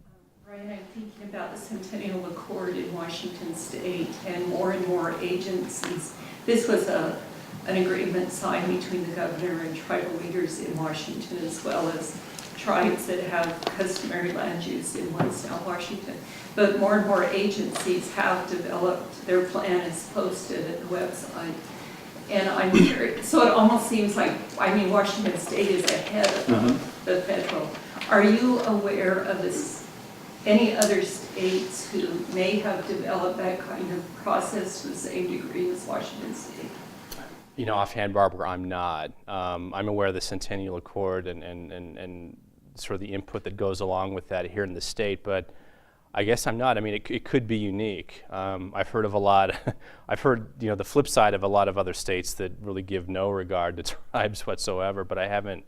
Brian, I'm thinking about the Centennial Accord in Washington State and more agencies. This was an agreement signed between the governor and tribal leaders in Washington, as well as tribes that have customary land use in South Washington. But more and more agencies have developed their plan as posted at the website. And I'm curious, so it almost seems like, I mean, Washington State is ahead of the federal. Are you aware of any other states who may have developed that kind of process to the same degree as Washington State? You know, offhand, Barbara, I'm not. I'm aware of the Centennial Accord and sort of the input that goes along with that here in the state, but I guess I'm not. I mean, it could be unique. I've heard of a lot. I've heard, you know, the flip side of a lot of other states that really give no regard to tribes whatsoever, but I haven't.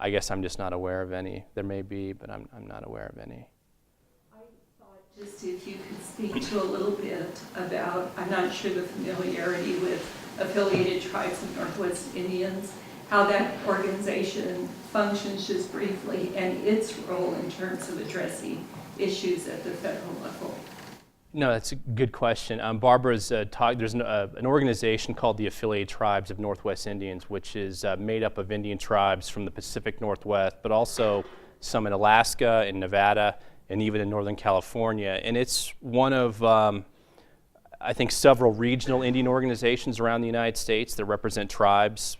I guess I'm just not aware of any. There may be, but I'm not aware of any. I thought just if you could speak to a little bit about, I'm not sure the familiarity with Affiliated Tribes of Northwest Indians, how that organization functions just briefly, and its role in terms of addressing issues at the federal level. No, that's a good question. Barbara's talked, there's an organization called the Affiliated Tribes of Northwest Indians, which is made up of Indian tribes from the Pacific Northwest, but also some in Alaska, in Nevada, and even in Northern California. And it's one of, I think, several regional Indian organizations around the United States that represent tribes,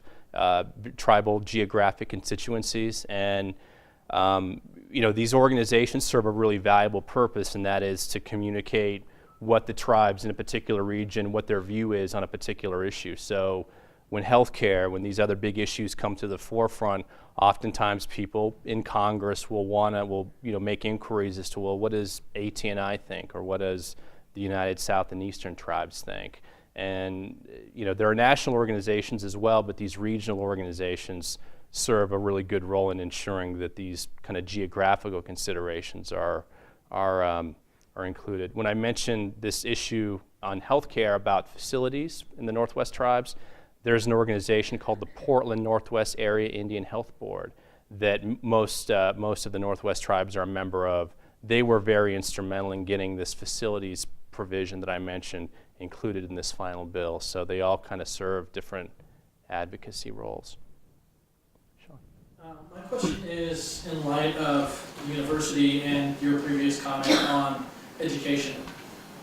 tribal geographic constituencies. And these organizations serve a really valuable purpose, and that is to communicate what the tribes in a particular region, what their view is on a particular issue. So when healthcare, when these other big issues come to the forefront, oftentimes people in Congress will make inquiries as to, well, what does AT&I think, or what does the United South and Eastern Tribes think? And there are national organizations as well, but these regional organizations serve a really good role in ensuring that these kind of geographical considerations are included. When I mentioned this issue on healthcare about facilities in the Northwest Tribes, there's an organization called the Portland Northwest Area Indian Health Board that most of the Northwest Tribes are a member of. They were very instrumental in getting this facilities provision that I mentioned included in this final bill. So they all kind of serve different advocacy roles. My question is in light of the university and your previous comment on education.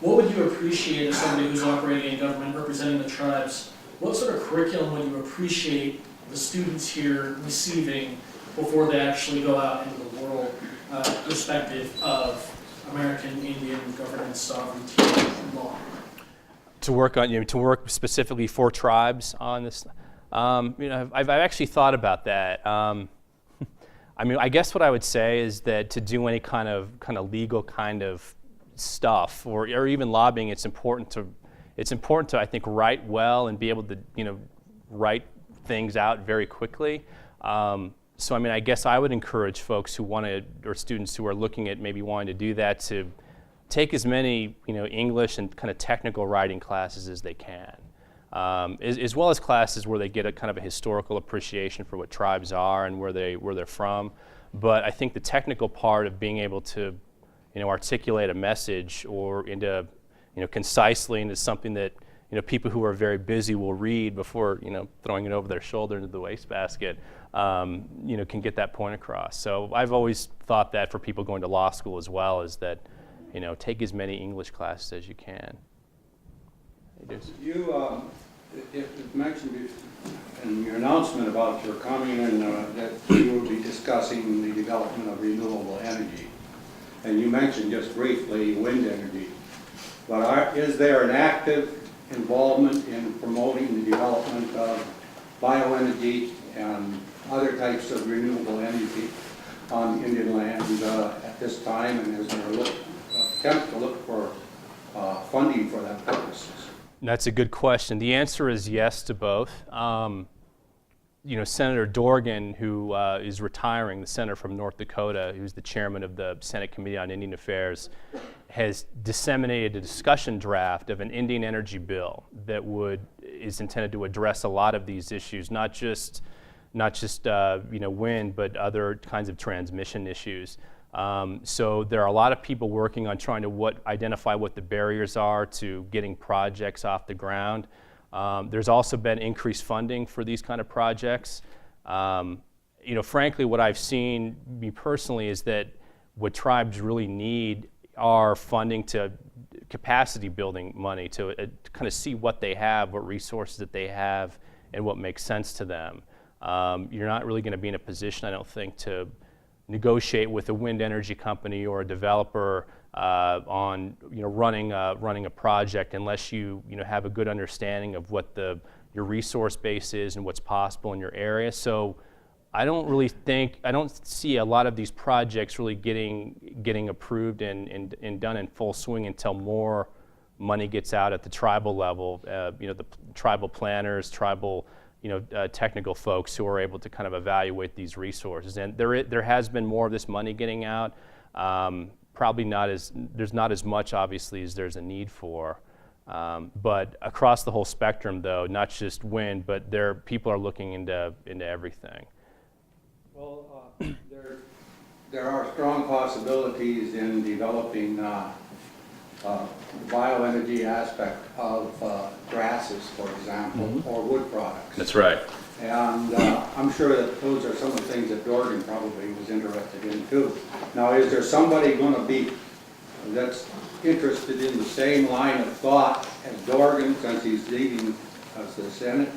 What would you appreciate as somebody who's operating in government representing the tribes? What sort of curriculum would you appreciate the students here receiving before they actually go out into the world, irrespective of American Indian governance, sovereignty, and law? To work specifically for tribes on this. I've actually thought about that. I guess what I would say is that to do any kind of legal kind of stuff, or even lobbying, it's important to I think write well and be able to write things out very quickly. So I guess I would encourage folks who or students who are looking at maybe wanting to do that to take as many English and kind of technical writing classes as they can. As well as classes where they get a kind of a historical appreciation for what tribes are and where they're from. But I think the technical part of being able to, articulate a message or into, concisely into something that, people who are very busy will read before, throwing it over their shoulder into the wastebasket, can get that point across. So I've always thought that for people going to law school as well, is that, take as many English classes as you can. You mentioned in your announcement about your coming and that you will be discussing the development of renewable energy. And you mentioned just briefly wind energy. But is there an active involvement in promoting the development of bioenergy and other types of renewable energy on Indian lands at this time? And is there an attempt to look for funding for that purpose? That's a good question. The answer is yes to both. Senator Dorgan, who is retiring, the senator from North Dakota, who's the chairman of the Senate Committee on Indian Affairs, has disseminated a discussion draft of an Indian energy bill that is intended to address a lot of these issues, not just wind, but other kinds of transmission issues. So there are a lot of people working on trying to identify what the barriers are to getting projects off the ground. There's also been increased funding for these kind of projects. Frankly, what I've seen, me personally, is that what tribes really need are funding to capacity building money to kind of see what they have, what resources that they have, and what makes sense to them. You're not really going to be in a position, I don't think, to negotiate with a wind energy company or a developer on running a project unless you have a good understanding of what your resource base is and what's possible in your area. So I don't see a lot of these projects really getting approved and done in full swing until more money gets out at the tribal level. The tribal planners, tribal technical folks who are able to kind of evaluate these resources. And there has been more of this money getting out. Probably there's not as much, obviously, as there's a need for. But across the whole spectrum, though, not just wind, but people are looking into everything. Well, there are strong possibilities in developing bioenergy aspect of grasses, for example, or wood products. That's right. And I'm sure that those are some of the things that Dorgan probably was interested in too. Now, is there somebody going to be that's interested in the same line of thought as Dorgan, since he's leading as the Senate?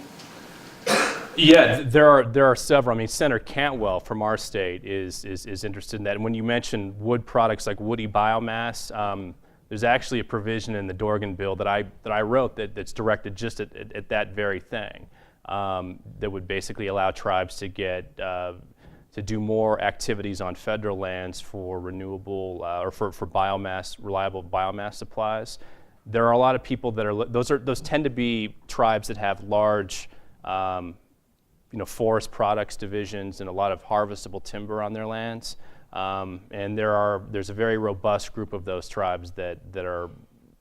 Yeah, there are several. I mean, Senator Cantwell from our state is interested in that. And when you mention wood products like woody biomass, there's actually a provision in the Dorgan bill that I wrote that's directed just at that very thing. That would basically allow tribes to get to do more activities on federal lands for renewable or for biomass, reliable biomass supplies. There are a lot of people that are those tend to be tribes that have large forest products divisions and a lot of harvestable timber on their lands. And there's a very robust group of those tribes that are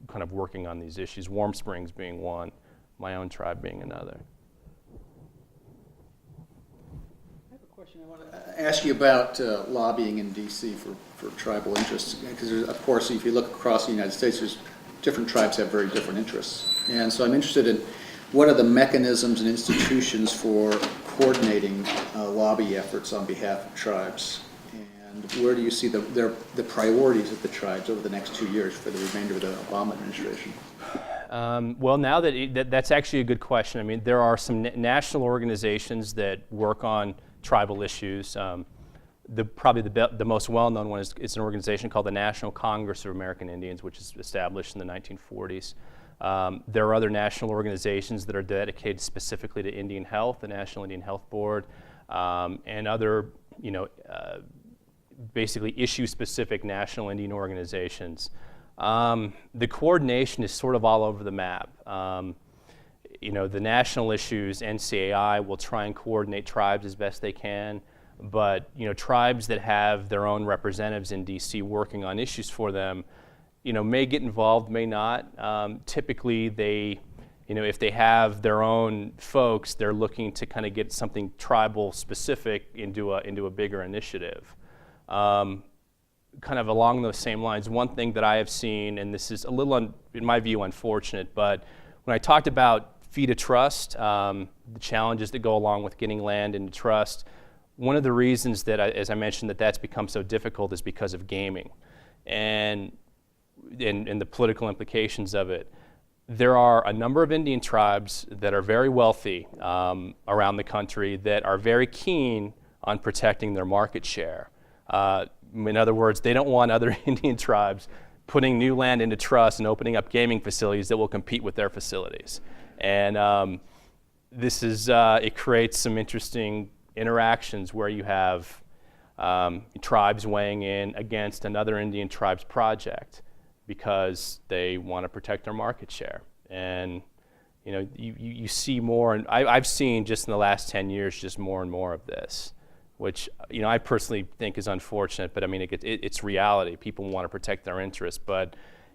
kind of working on these issues, Warm Springs being one, my own tribe being another. I have a question. I want to ask you about lobbying in D.C. for tribal interests, because of course, if you look across the United States, different tribes have very different interests. And so I'm interested in what are the mechanisms and institutions for coordinating lobby efforts on behalf of tribes? And where do you see the priorities of the tribes over the next 2 years for the remainder of the Obama administration? Well, now that's actually a good question. I mean, there are some national organizations that work on tribal issues. Probably the most well-known one is an organization called the National Congress of American Indians, which was established in the 1940s. There are other national organizations that are dedicated specifically to Indian health, the National Indian Health Board, and other, basically issue-specific national Indian organizations. The coordination is sort of all over the map. The national issues, NCAI will try and coordinate tribes as best they can, but tribes that have their own representatives in DC working on issues for them, may get involved, may not. Typically, if they have their own folks, they're looking to kind of get something tribal specific into a bigger initiative. Kind of along those same lines, one thing that I have seen, and this is a little, in my view, unfortunate, but when I talked about fee to trust, the challenges that go along with getting land into trust, one of the reasons that, as I mentioned, that's become so difficult is because of gaming and the political implications of it. There are a number of Indian tribes that are very wealthy around the country that are very keen on protecting their market share. In other words, they don't want other Indian tribes putting new land into trust and opening up gaming facilities that will compete with their facilities. And it creates some interesting interactions where you have tribes weighing in against another Indian tribe's project because they want to protect their market share. And you see more, and I've seen just in the last 10 years just more and more of this, which I personally think is unfortunate, but I mean it's reality. People want to protect their interests,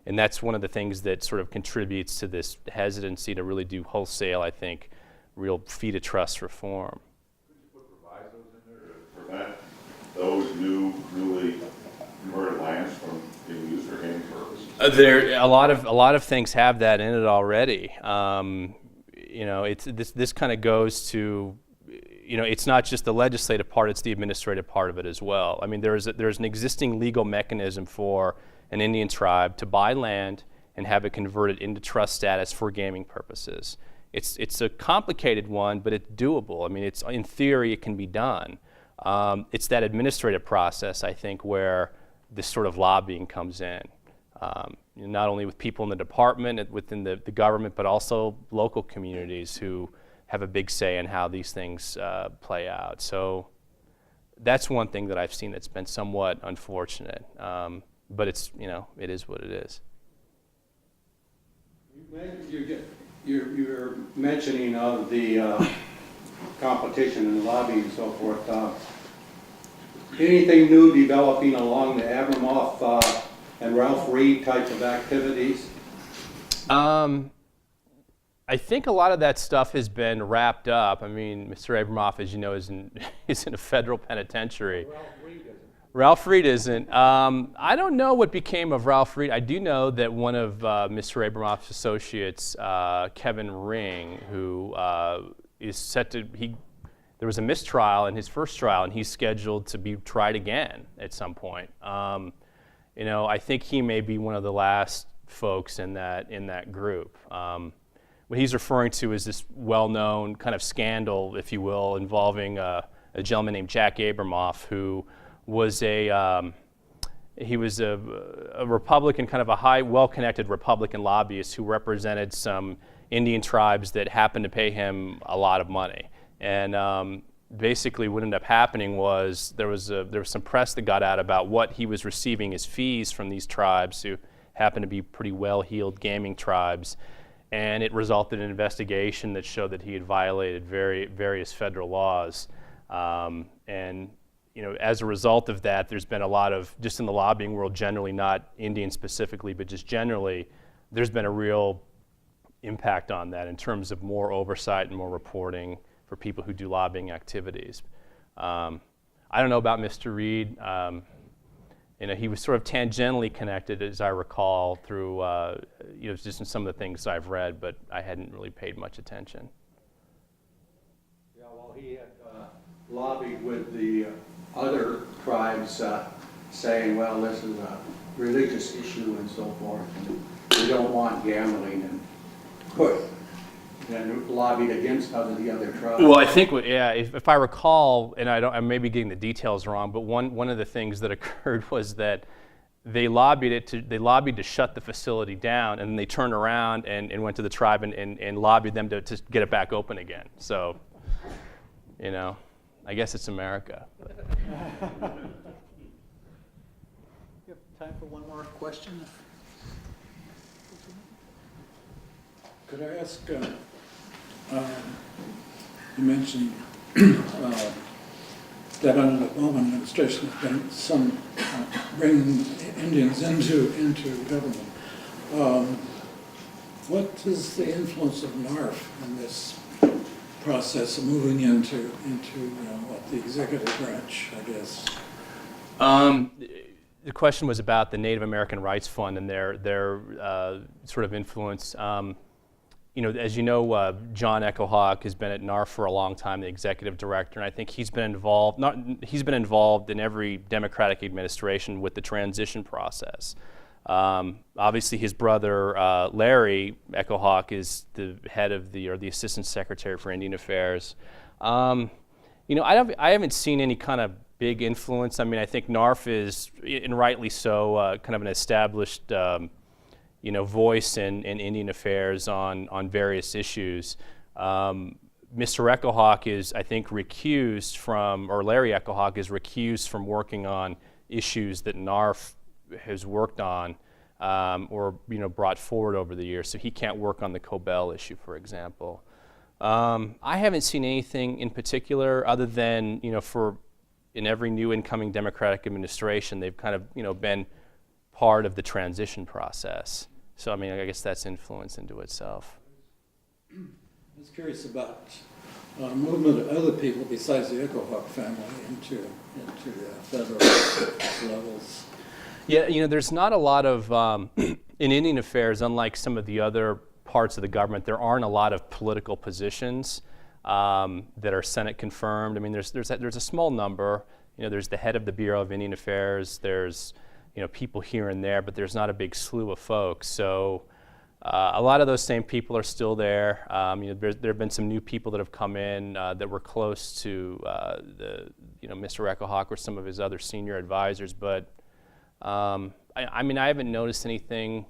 and that's one of the things that sort of contributes to this hesitancy to really do wholesale, I think, real fee to trust reform. Could you put provisos in there to prevent those newly converted lands from being used for gaming purposes? A lot of things have that in it already. This kind of goes to, it's not just the legislative part; it's the administrative part of it as well. I mean, there's an existing legal mechanism for an Indian tribe to buy land and have it converted into trust status for gaming purposes. It's a complicated one, but it's doable. I mean, in theory it can be done. It's that administrative process, I think, where this sort of lobbying comes in. Not only with people in the department and within the government, but also local communities who have a big say in how these things play out. So that's one thing that I've seen that's been somewhat unfortunate. But it is what it is. You're mentioning of the competition and lobbying and so forth. Anything new developing along the Abramoff and Ralph Reed types of activities? I think a lot of that stuff has been wrapped up. I mean, Mr. Abramoff, as you know, is in a federal penitentiary. Ralph Reed isn't. I don't know what became of Ralph Reed. I do know that one of Mr. Abramoff's associates, Kevin Ring, who is set to, there was a mistrial in his first trial, and he's scheduled to be tried again at some point. You know, I think he may be one of the last folks in that group. What he's referring to is this well-known kind of scandal, if you will, involving a gentleman named Jack Abramoff, who was he was a Republican, kind of a high, well-connected Republican lobbyist who represented some Indian tribes that happened to pay him a lot of money. And basically what ended up happening was there was some press that got out about what he was receiving as fees from these tribes who happened to be pretty well-heeled gaming tribes. And it resulted in an investigation that showed that he had violated various federal laws. And you know, as a result of that, there's been a lot of, just in the lobbying world generally, not Indian specifically, but just generally, there's been a real impact on that in terms of more oversight and more reporting for people who do lobbying activities. I don't know about Mr. Reed. You know, he was sort of tangentially connected, as I recall, through you know, just in some of the things I've read, but I hadn't really paid much attention. Yeah, well, he had lobbied with the other tribes saying, well, this is a religious issue and so forth, and we don't want gambling, and then lobbied against the other tribes. Well, I think, if I recall, and I may be getting the details wrong, but one of the things that occurred was that they lobbied to shut the facility down, and then they turned around and went to the tribe and lobbied them to get it back open again. So, you know, I guess it's America. You have time for one more question? Could I ask, you mentioned that under the Obama administration there's been some bringing Indians into government. What is the influence of NARF in this process of moving into you know, what, the executive branch, I guess? The question was about the Native American Rights Fund and their sort of influence. You know, as you know, John Echohawk has been at NARF for a long time, the executive director, and I think he's been involved in every Democratic administration with the transition process. Obviously, his brother Larry Echohawk is the head of the assistant secretary for Indian Affairs. You know, I haven't seen any kind of big influence. I mean, I think NARF is, and rightly so, kind of an established you know, voice in Indian affairs on various issues. Mr. Echohawk is, I think, recused from, or Larry Echohawk is recused from working on issues that NARF has worked on or, you know, brought forward over the years. So he can't work on the Cobell issue, for example. I haven't seen anything in particular other than, you know, in every new incoming Democratic administration, they've kind of, you know, been part of the transition process. So, I mean, I guess that's influence into itself. I was curious about movement of other people besides the Echohawk family into federal levels. Yeah, you know, there's not a lot of, in Indian affairs, unlike some of the other parts of the government, there aren't a lot of political positions that are Senate confirmed. I mean, there's a small number. You know, there's the head of the Bureau of Indian Affairs. There's, you know, people here and there, but there's not a big slew of folks. So a lot of those same people are still there. You know, there have been some new people that have come in that were close to you know, Mr. Echohawk or some of his other senior advisors. But I mean, I haven't noticed anything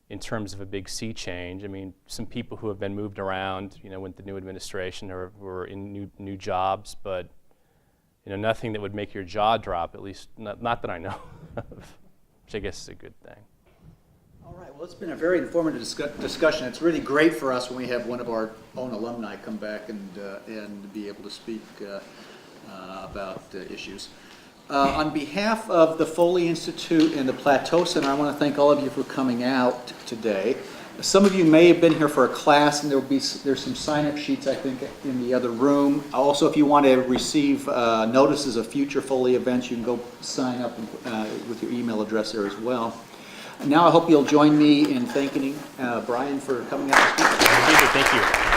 in terms of a big sea change. I mean, some people who have been moved around, you know, with the new administration or were in new jobs, but you know, nothing that would make your jaw drop. At least not that I know of. Which I guess is a good thing. All right, well, it's been a very informative discussion. It's really great for us when we have one of our own alumni come back and be able to speak about issues. On behalf of the Foley Institute and the Plateau Center, I want to thank all of you for coming out today. Some of you may have been here for a class, and there's some sign-up sheets, I think, in the other room. Also, if you want to receive notices of future Foley events, you can go sign up with your email address there as well. Now I hope you'll join me in thanking Brian for coming out to speak. Thank you.